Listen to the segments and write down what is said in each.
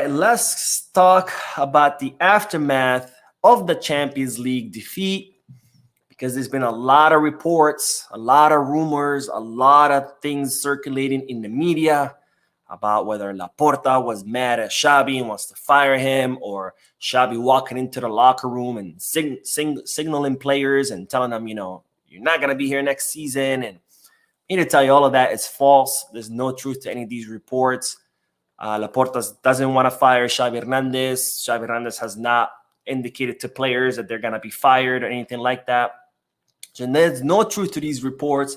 right, let's talk about the aftermath of the Champions League defeat, because there's been a lot of reports, a lot of rumors, a lot of things circulating in the media about whether Laporta was mad at Xabi and wants to fire him, or Xabi walking into the locker room and signaling players and telling them, you're not going to be here next season. And I need to tell you, all of that is false. There's no truth to any of these reports. Laporta doesn't want to fire Xabi Hernandez. Xabi Hernandez has not indicated to players that they're going to be fired or anything like that. So there's no truth to these reports.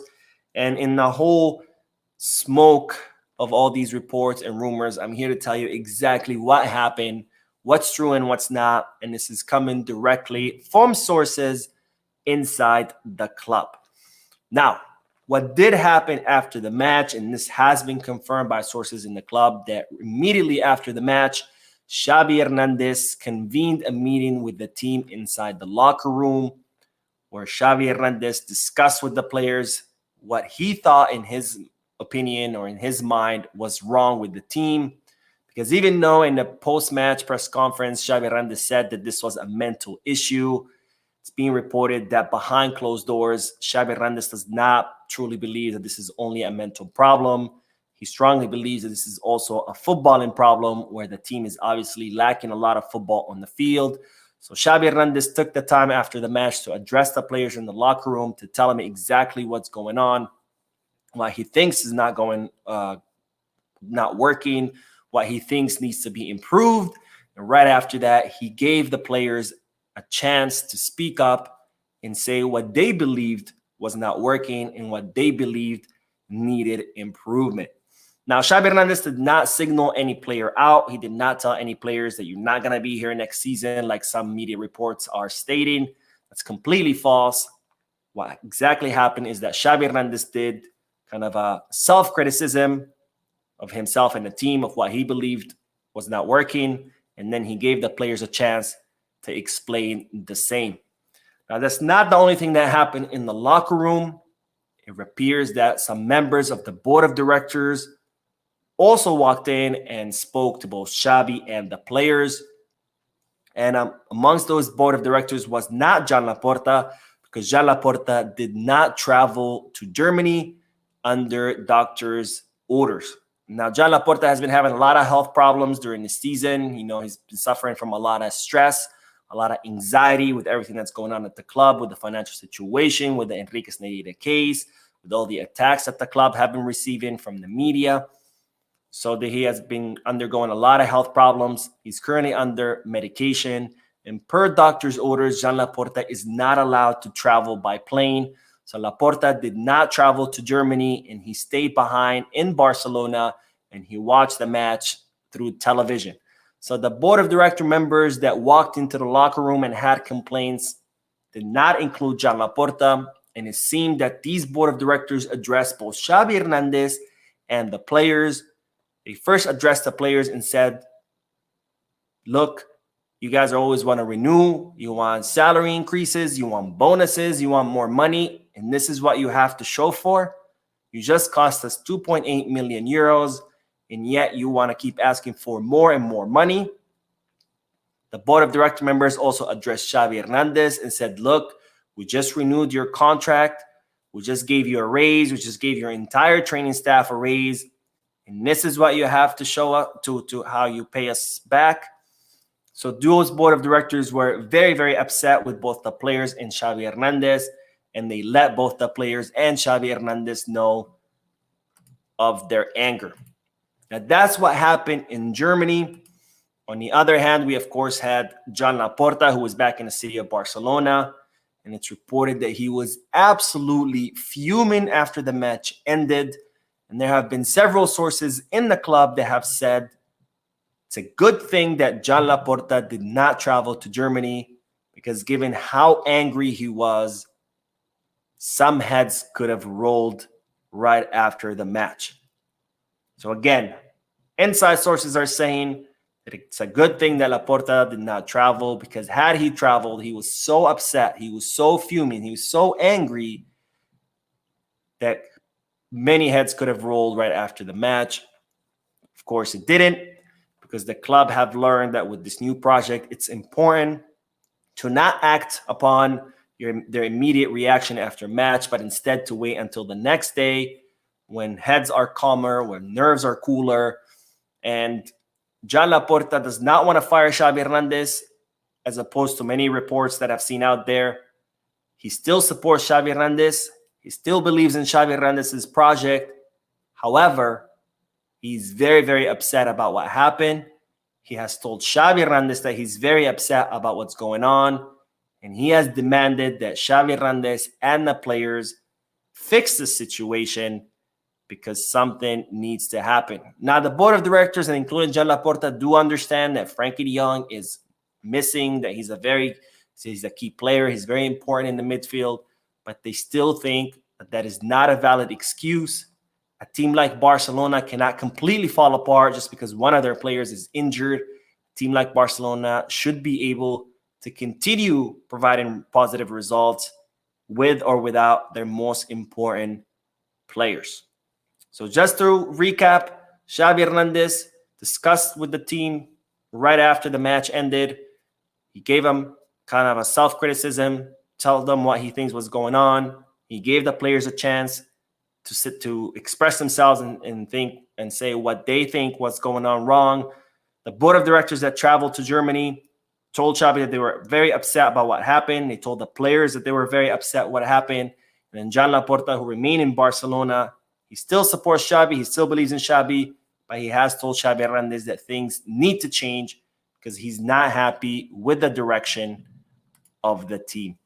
And in the whole smoke of all these reports and rumors, I'm here to tell you exactly what happened, what's true and what's not. And this is coming directly from sources inside the club. Now, what did happen after the match, and this has been confirmed by sources in the club, that immediately after the match, Xabi Hernandez convened a meeting with the team inside the locker room, where Xabi Hernandez discussed with the players what he thought, in his opinion or in his mind, was wrong with the team. Because even though in the post-match press conference, Xabi Hernandez said that this was a mental issue, it's being reported that behind closed doors, Xabi Hernandez does not truly believe that this is only a mental problem. He strongly believes that this is also a footballing problem, where the team is obviously lacking a lot of football on the field. So Xabi Hernandez took the time after the match to address the players in the locker room, to tell them exactly what's going on, what he thinks is not working, what he thinks needs to be improved. And right after that, he gave the players a chance to speak up and say what they believed was not working and what they believed needed improvement. Now, Xabi Hernandez did not signal any player out. He did not tell any players that you're not going to be here next season, like some media reports are stating. That's completely false. What exactly happened is that Xabi Hernandez did kind of a self-criticism of himself and the team, of what he believed was not working, and then he gave the players a chance to explain the same. Now, that's not the only thing that happened in the locker room. It appears that some members of the board of directors also walked in and spoke to both Xabi and the players. And amongst those board of directors was not Joan Laporta, because Joan Laporta did not travel to Germany under doctors' orders. Now, Joan Laporta has been having a lot of health problems during the season. He's been suffering from a lot of stress, a lot of anxiety with everything that's going on at the club, with the financial situation, with the Enriquez Neira case, with all the attacks that the club have been receiving from the media. So he has been undergoing a lot of health problems. He's currently under medication. And per doctor's orders, Joan Laporta is not allowed to travel by plane. So Laporta did not travel to Germany, and he stayed behind in Barcelona, and he watched the match through television. So the board of director members that walked into the locker room and had complaints did not include Joan Laporta. And it seemed that these board of directors addressed both Xabi Hernandez and the players. They first addressed the players and said, look, you guys always want to renew. You want salary increases. You want bonuses. You want more money. And this is what you have to show for. You just cost us 2.8 million euros. And yet you want to keep asking for more and more money. The board of director members also addressed Xabi Hernandez and said, look, we just renewed your contract. We just gave you a raise. We just gave your entire training staff a raise. And this is what you have to show up to how you pay us back. So Duo's board of directors were very, very upset with both the players and Xabi Hernandez. And they let both the players and Xabi Hernandez know of their anger. Now, that's what happened in Germany. On the other hand, we, of course, had Joan Laporta, who was back in the city of Barcelona. And it's reported that he was absolutely fuming after the match ended. And there have been several sources in the club that have said it's a good thing that Joan Laporta did not travel to Germany, because given how angry he was, some heads could have rolled right after the match. So again, inside sources are saying that it's a good thing that Laporta did not travel, because had he traveled, he was so upset, he was so fuming, he was so angry that many heads could have rolled right after the match. Of course, it didn't, because the club have learned that with this new project, it's important to not act upon their immediate reaction after match, but instead to wait until the next day when heads are calmer, when nerves are cooler. And John Laporta does not want to fire Xavi Hernandez, as opposed to many reports that I've seen out there. He still supports Xavi Hernandez. He still believes in Xavi Hernandez's project. However, he's very, very upset about what happened. He has told Xavi Hernandez that he's very upset about what's going on. And he has demanded that Xavi Hernandez and the players fix the situation because something needs to happen. Now, the board of directors, and including John Laporta, do understand that Frankie de Jong is missing, that he's a key player. He's very important in the midfield, but they still think that is not a valid excuse. A team like Barcelona cannot completely fall apart just because one of their players is injured. A team like Barcelona should be able to continue providing positive results with or without their most important players. So just to recap, Xavi Hernandez discussed with the team right after the match ended. He gave them kind of a self-criticism, tell them what he thinks was going on. He gave the players a chance to express themselves and think and say what they think was going on wrong. The board of directors that traveled to Germany told Xavi that they were very upset about what happened. They told the players that they were very upset what happened. And then John Laporta, who remained in Barcelona, he still supports Xavi. He still believes in Xavi, but he has told Xavi Hernandez that things need to change because he's not happy with the direction of the team.